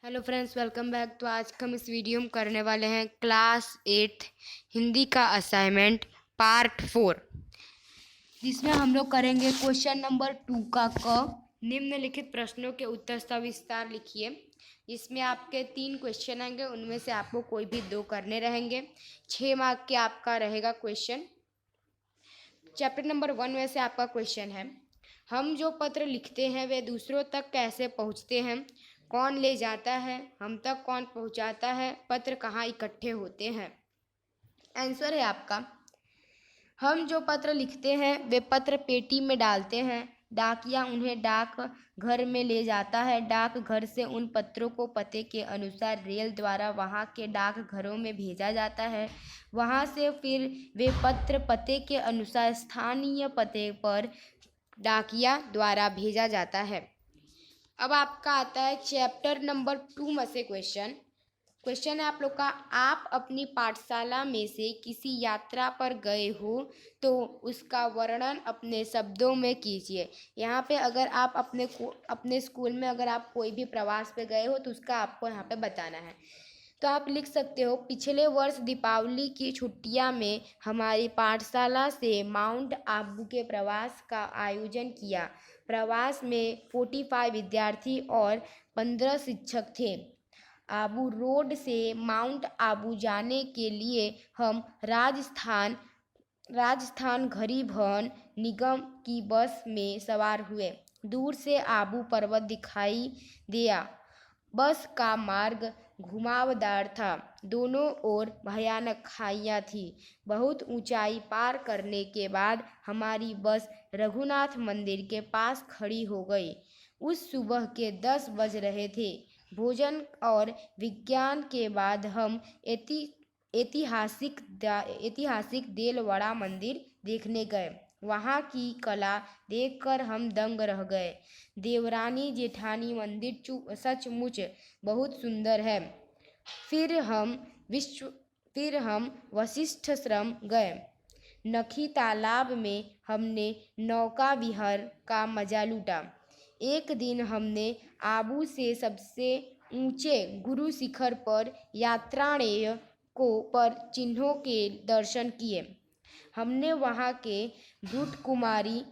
Hello friends, welcome back. तो आज हम इस वीडियो में करने वाले हैं क्लास 8 हिंदी का असाइनमेंट पार्ट 4, जिसमें हम लोग करेंगे क्वेश्चन नंबर 2 का क। निम्नलिखित प्रश्नों के उत्तर सविस्तार लिखिए। इसमें आपके 3 क्वेश्चन आएंगे, उनमें से आपको कोई भी 2 करने रहेंगे। 6 मार्क के आपका रहेगा क्वेश्चन। चैप्टर नंबर 1 में से आपका क्वेश्चन है, हम जो पत्र लिखते हैं वे दूसरों तक कैसे पहुंचते हैं? कौन ले जाता है? हम तक कौन पहुंचाता है? पत्र कहाँ इकट्ठे होते हैं? आंसर है आपका, हम जो पत्र लिखते हैं वे पत्र पेटी में डालते हैं। डाकिया उन्हें डाक घर में ले जाता है। डाक घर से उन पत्रों को पते के अनुसार रेल द्वारा वहां के डाक घरों में भेजा जाता है। वहां से फिर वे पत्र पते के अनुसार स्थानीय पते पर डाकिया द्वारा भेजा जाता है। अब आपका आता है चैप्टर नंबर 2 में से क्वेश्चन है आप लोग का, आप अपनी पाठशाला में से किसी यात्रा पर गए हो तो उसका वर्णन अपने शब्दों में कीजिए। यहाँ पे अगर आप अपने स्कूल में अगर आप कोई भी प्रवास पे गए हो तो उसका आपको यहाँ पे बताना है। तो आप लिख सकते हो, पिछले वर्ष दीपावली की छुट्टियां में हमारी पाठशाला से माउंट आबू के प्रवास का आयोजन किया। प्रवास में 45 विद्यार्थी और 15 शिक्षक थे। आबू रोड से माउंट आबू जाने के लिए हम राजस्थान गरीब भवन निगम की बस में सवार हुए। दूर से आबू पर्वत दिखाई दिया। बस का मार्ग घुमावदार था। दोनों ओर भयानक खाइयाँ थी। बहुत ऊंचाई पार करने के बाद हमारी बस रघुनाथ मंदिर के पास खड़ी हो गई। उस सुबह के 10 बज रहे थे। भोजन और विज्ञान के बाद हम ऐतिहासिक देलवाड़ा मंदिर देखने गए। वहाँ की कला देखकर हम दंग रह गए। देवरानी जेठानी मंदिर सचमुच बहुत सुंदर है। फिर हम वशिष्ठाश्रम गए। नखी तालाब में हमने नौका विहार का मजा लूटा। एक दिन हमने आबू से सबसे ऊंचे गुरु शिखर पर यात्राणेय पर चिन्हों के दर्शन किए। हमने वहाँ के ब्रूट कुमारी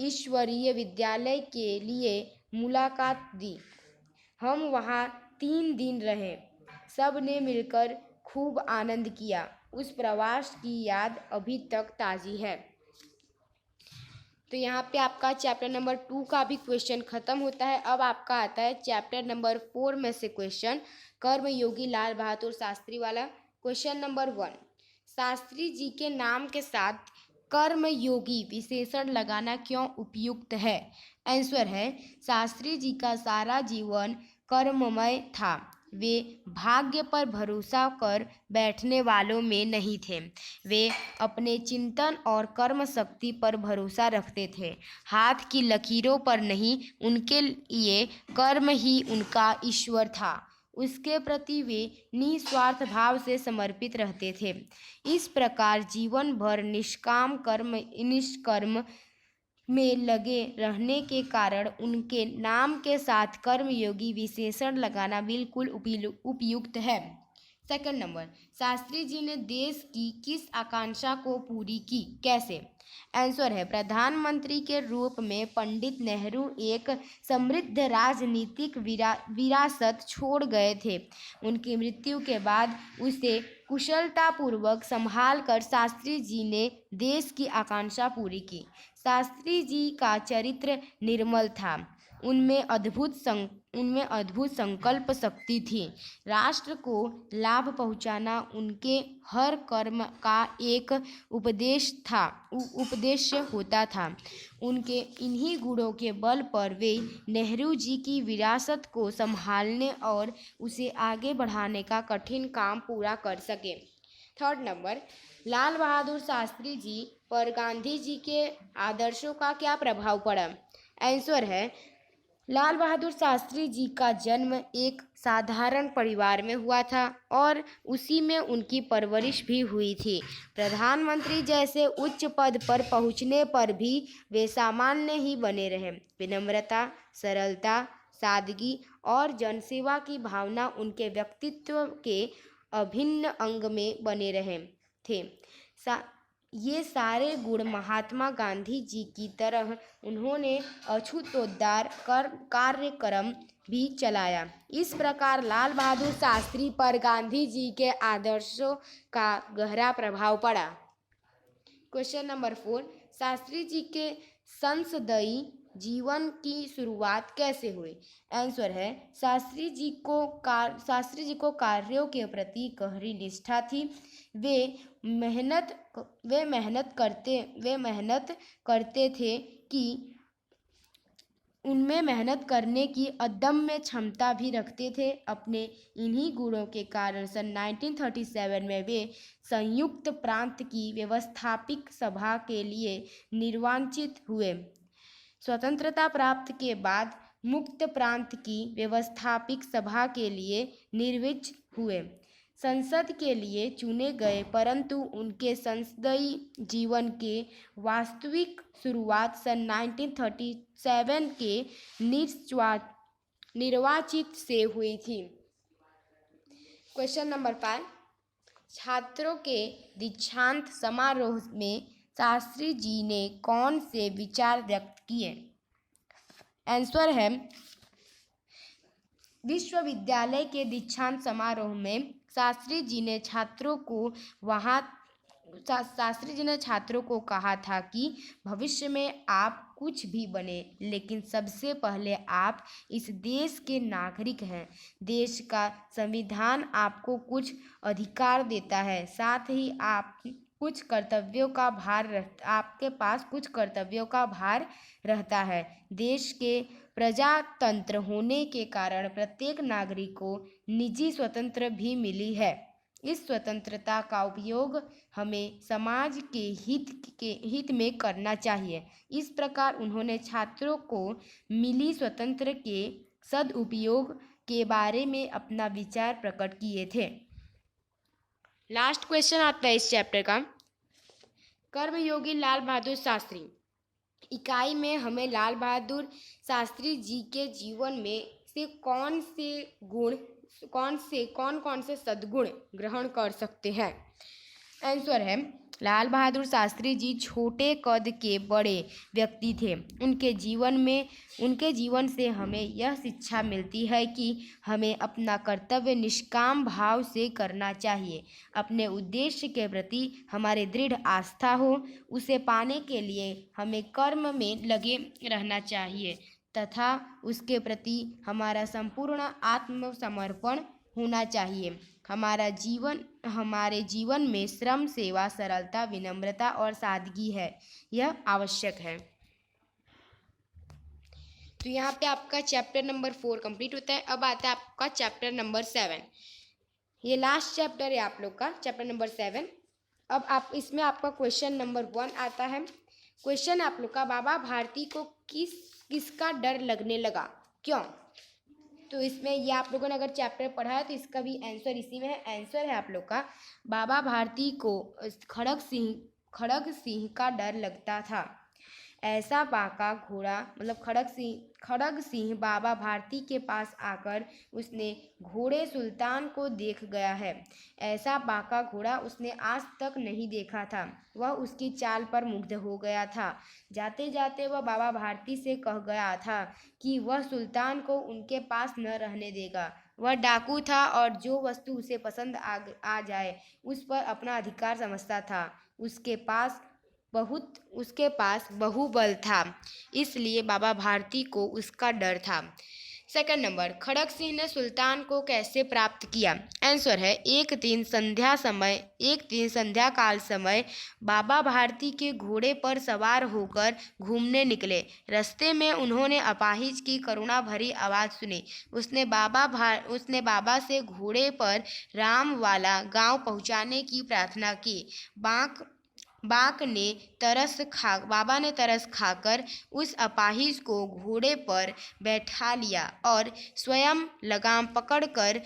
ईश्वरीय विद्यालय के लिए मुलाकात दी। हम वहाँ 3 दिन रहे। सब ने मिलकर खूब आनंद किया। उस प्रवास की याद अभी तक ताज़ी है। तो यहाँ पे आपका चैप्टर नंबर 2 का भी क्वेश्चन खत्म होता है। अब आपका आता है चैप्टर नंबर 4 में से क्वेश्चन, कर्मयोगी लाल बहादुर शास्त्री वाला। क्वेश्चन नंबर 1, शास्त्री जी के नाम के साथ कर्मयोगी विशेषण लगाना क्यों उपयुक्त है? आंसर है, शास्त्री जी का सारा जीवन कर्ममय था। वे भाग्य पर भरोसा कर बैठने वालों में नहीं थे। वे अपने चिंतन और कर्म शक्ति पर भरोसा रखते थे, हाथ की लकीरों पर नहीं। उनके लिए कर्म ही उनका ईश्वर था। उसके प्रति वे निस्वार्थ भाव से समर्पित रहते थे। इस प्रकार जीवन भर निष्कर्म में लगे रहने के कारण उनके नाम के साथ कर्मयोगी विशेषण लगाना बिल्कुल उपयुक्त है। सेकंड नंबर, शास्त्री जी ने देश की किस आकांक्षा को पूरी की? कैसे? आंसर है, प्रधानमंत्री के रूप में पंडित नेहरू एक समृद्ध राजनीतिक विरासत छोड़ गए थे। उनकी मृत्यु के बाद उसे कुशलतापूर्वक संभालकर शास्त्री जी ने देश की आकांक्षा पूरी की। शास्त्री जी का चरित्र निर्मल था। उनमें अद्भुत संकल्प शक्ति थी। राष्ट्र को लाभ पहुंचाना उनके हर कर्म का एक उपदेश होता था। उनके इन्हीं गुणों के बल पर वे नेहरू जी की विरासत को संभालने और उसे आगे बढ़ाने का कठिन काम पूरा कर सके। थर्ड नंबर, लाल बहादुर शास्त्री जी पर गांधी जी के आदर्शों का क्या प्रभाव पड़ा? आंसर है, लाल बहादुर शास्त्री जी का जन्म एक साधारण परिवार में हुआ था और उसी में उनकी परवरिश भी हुई थी। प्रधानमंत्री जैसे उच्च पद पर पहुंचने पर भी वे सामान्य ही बने रहे। विनम्रता, सरलता, सादगी और जनसेवा की भावना उनके व्यक्तित्व के अभिन्न अंग में बने रहे थे। ये सारे गुण महात्मा गांधी जी की तरह उन्होंने अछूतोद्धार कार्यक्रम भी चलाया। इस प्रकार लाल बहादुर शास्त्री पर गांधी जी के आदर्शों का गहरा प्रभाव पड़ा। क्वेश्चन नंबर 4, शास्त्री जी के संसदीय जीवन की शुरुआत कैसे हुई? आंसर है शास्त्री जी को कार्यों के प्रति गहरी निष्ठा थी। वे मेहनत करते थे कि उनमें मेहनत करने की अदम्य क्षमता भी रखते थे। अपने इन्हीं गुणों के कारण सन 1937 में वे संयुक्त प्रांत की व्यवस्थापिक सभा के लिए निर्वाचित हुए। स्वतंत्रता प्राप्त के बाद मुक्त प्रांत की व्यवस्थापिक सभा के लिए निर्वाचित हुए। संसद के लिए चुने गए, परंतु उनके संसदीय जीवन के वास्तविक शुरुआत सन 1937 के निर्वाचित से हुई थी। क्वेश्चन नंबर 5, छात्रों के दीक्षांत समारोह में शास्त्री जी ने कौन से विचार व्यक्त किए? आंसर है विश्वविद्यालय के दीक्षांत समारोह में शास्त्री जी ने छात्रों को कहा था कि भविष्य में आप कुछ भी बने, लेकिन सबसे पहले आप इस देश के नागरिक हैं। देश का संविधान आपको कुछ अधिकार देता है, साथ ही आपके पास कुछ कर्तव्यों का भार रहता है। देश के प्रजातंत्र होने के कारण प्रत्येक नागरिक को निजी स्वतंत्रता भी मिली है। इस स्वतंत्रता का उपयोग हमें समाज के हित में करना चाहिए। इस प्रकार उन्होंने छात्रों को मिली स्वतंत्रता के सदुपयोग के बारे में अपना विचार प्रकट किए थे। लास्ट क्वेश्चन आता है इस चैप्टर का, कर्मयोगी लाल बहादुर शास्त्री। इकाई में हमें लाल बहादुर शास्त्री जी के जीवन में से कौन कौन से सद्गुण ग्रहण कर सकते हैं? आंसर है लाल बहादुर शास्त्री जी छोटे कद के बड़े व्यक्ति थे। उनके जीवन से हमें यह शिक्षा मिलती है कि हमें अपना कर्तव्य निष्काम भाव से करना चाहिए। अपने उद्देश्य के प्रति हमारे दृढ़ आस्था हो, उसे पाने के लिए हमें कर्म में लगे रहना चाहिए तथा उसके प्रति हमारा संपूर्ण आत्मसमर्पण होना चाहिए। हमारे जीवन में श्रम, सेवा, सरलता, विनम्रता और सादगी है, यह आवश्यक है। तो यहाँ पे आपका चैप्टर नंबर 4 कंप्लीट होता है। अब आता है आपका चैप्टर नंबर 7। ये लास्ट चैप्टर है आप लोग का, चैप्टर नंबर 7। अब इसमें आपका क्वेश्चन नंबर 1 आता है। क्वेश्चन आप लोग का, बाबा भारती को किसका डर लगने लगा, क्यों? तो इसमें ये आप लोगों ने अगर चैप्टर पढ़ा है तो इसका भी आंसर इसी में है। आंसर है आप लोग का, बाबा भारती को खड़ग सिंह का डर लगता था। ऐसा बाका घोड़ा खड़ग सिंह बाबा भारती के पास आकर उसने घोड़े सुल्तान को देख गया है। ऐसा बाका घोड़ा उसने आज तक नहीं देखा था। वह उसकी चाल पर मुग्ध हो गया था। जाते जाते वह बाबा भारती से कह गया था कि वह सुल्तान को उनके पास न रहने देगा। वह डाकू था और जो वस्तु उसे पसंद आ जाए उस पर अपना अधिकार समझता था। उसके पास बहुबल था, इसलिए बाबा भारती को उसका डर था। सेकंड नंबर, खड़ग सिंह ने सुल्तान को कैसे प्राप्त किया? आंसर है एक दिन संध्या काल समय बाबा भारती के घोड़े पर सवार होकर घूमने निकले। रास्ते में उन्होंने अपाहिज की करुणा भरी आवाज़ सुनी। उसने बाबा से घोड़े पर रामवाला गांव पहुंचाने की प्रार्थना की। बाबा ने तरस खाकर उस अपाहिज को घोड़े पर बैठा लिया और स्वयं लगाम पकड़कर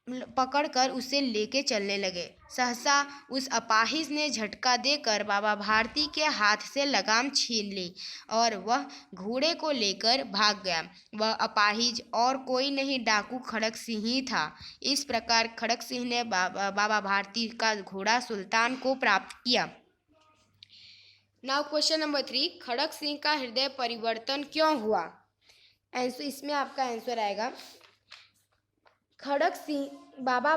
पकड़कर उसे लेके चलने लगे। सहसा उस अपाहिज ने झटका देकर बाबा भारती के हाथ से लगाम छीन ली और वह घोड़े को लेकर भाग गया। वह अपाहिज और कोई नहीं, डाकू खड़क सिंह ही था। इस प्रकार खड़क सिंह ने बाबा भारती का घोड़ा सुल्तान को प्राप्त किया। नाउ क्वेश्चन नंबर 3, खड़क सिंह का हृदय परिवर्तन क्यों हुआ? आंसर, इसमें आपका आंसर आएगा, खड़क सिंह बाबा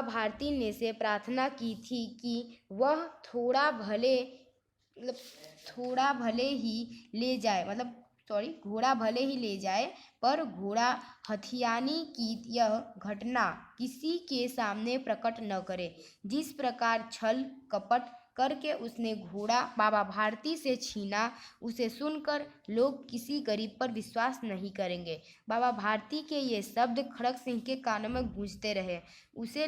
भारती ने से प्रार्थना की थी कि वह थोड़ा भले ही ले जाए, घोड़ा भले ही ले जाए, पर घोड़ा हथियाने की यह घटना किसी के सामने प्रकट न करे। जिस प्रकार छल कपट करके उसने घोड़ा बाबा भारती से छीना, उसे सुनकर लोग किसी गरीब पर विश्वास नहीं करेंगे। बाबा भारती के ये शब्द खड़क सिंह के कानों में गूंजते रहे। उसे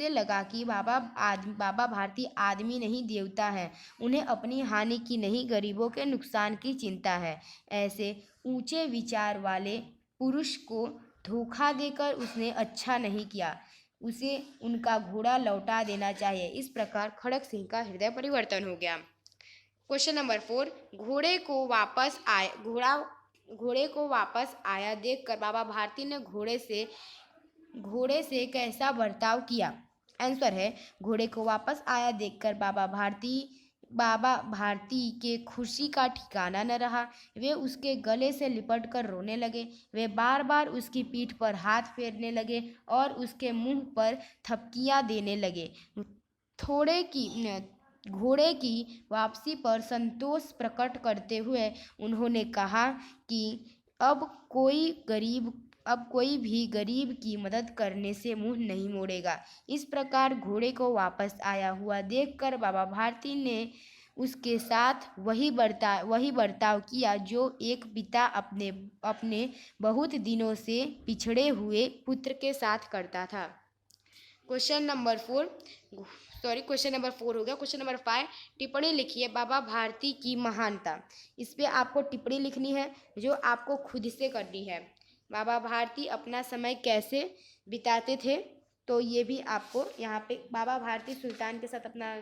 लगा कि बाबा भारती आदमी नहीं, देवता है। उन्हें अपनी हानि की नहीं, गरीबों के नुकसान की चिंता है। ऐसे ऊंचे विचार वाले पुरुष को धोखा देकर उसने अच्छा नहीं किया। उसे उनका घोड़ा लौटा देना चाहिए। इस प्रकार खड़क सिंह का हृदय परिवर्तन हो गया। क्वेश्चन नंबर 4, घोड़े को वापस आया देखकर बाबा भारती ने घोड़े से कैसा बर्ताव किया? आंसर है, घोड़े को वापस आया देखकर बाबा भारती के खुशी का ठिकाना न रहा। वे उसके गले से लिपट कर रोने लगे। वे बार बार उसकी पीठ पर हाथ फेरने लगे और उसके मुंह पर थपकियां देने लगे। घोड़े की वापसी पर संतोष प्रकट करते हुए उन्होंने कहा कि अब कोई भी गरीब की मदद करने से मुंह नहीं मोड़ेगा। इस प्रकार घोड़े को वापस आया हुआ देखकर बाबा भारती ने उसके साथ वही बर्ताव किया जो एक पिता अपने बहुत दिनों से पिछड़े हुए पुत्र के साथ करता था। क्वेश्चन नंबर 4 हो गया। क्वेश्चन नंबर 5, टिप्पणी लिखिए बाबा भारती की महानता। इस पे आपको टिप्पणी लिखनी है जो आपको खुद से करनी है। बाबा भारती अपना समय कैसे बिताते थे, तो ये भी आपको यहाँ पे बाबा भारती सुल्तान के साथ अपना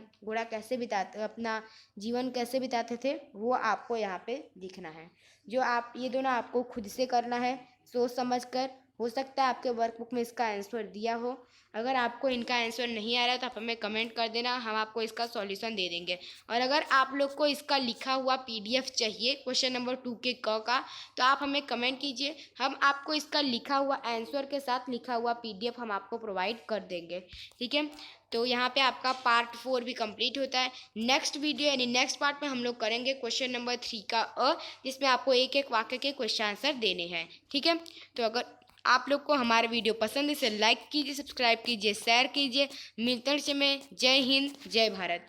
जीवन कैसे बिताते थे वो आपको यहाँ पे लिखना है। ये दोनों आपको खुद से करना है, सोच समझ कर। हो सकता है आपके वर्कबुक में इसका आंसर दिया हो। अगर आपको इनका आंसर नहीं आ रहा है तो आप हमें कमेंट कर देना, हम आपको इसका सॉल्यूशन दे देंगे। और अगर आप लोग को इसका लिखा हुआ PDF चाहिए क्वेश्चन नंबर 2 के क का, तो आप हमें कमेंट कीजिए, हम आपको इसका लिखा हुआ आंसर के साथ लिखा हुआ PDF हम आपको प्रोवाइड कर देंगे। ठीक है, तो यहाँ पे आपका पार्ट 4 भी कंप्लीट होता है। नेक्स्ट वीडियो यानी नेक्स्ट पार्ट में हम लोग करेंगे क्वेश्चन नंबर 3 का अ, जिसमें आपको एक एक वाक्य के क्वेश्चन आंसर देने हैं। ठीक है, तो अगर आप लोग को हमारा वीडियो पसंद है इसे लाइक कीजिए, सब्सक्राइब कीजिए, शेयर कीजिए। मिलते हैं। जय हिंद, जय भारत।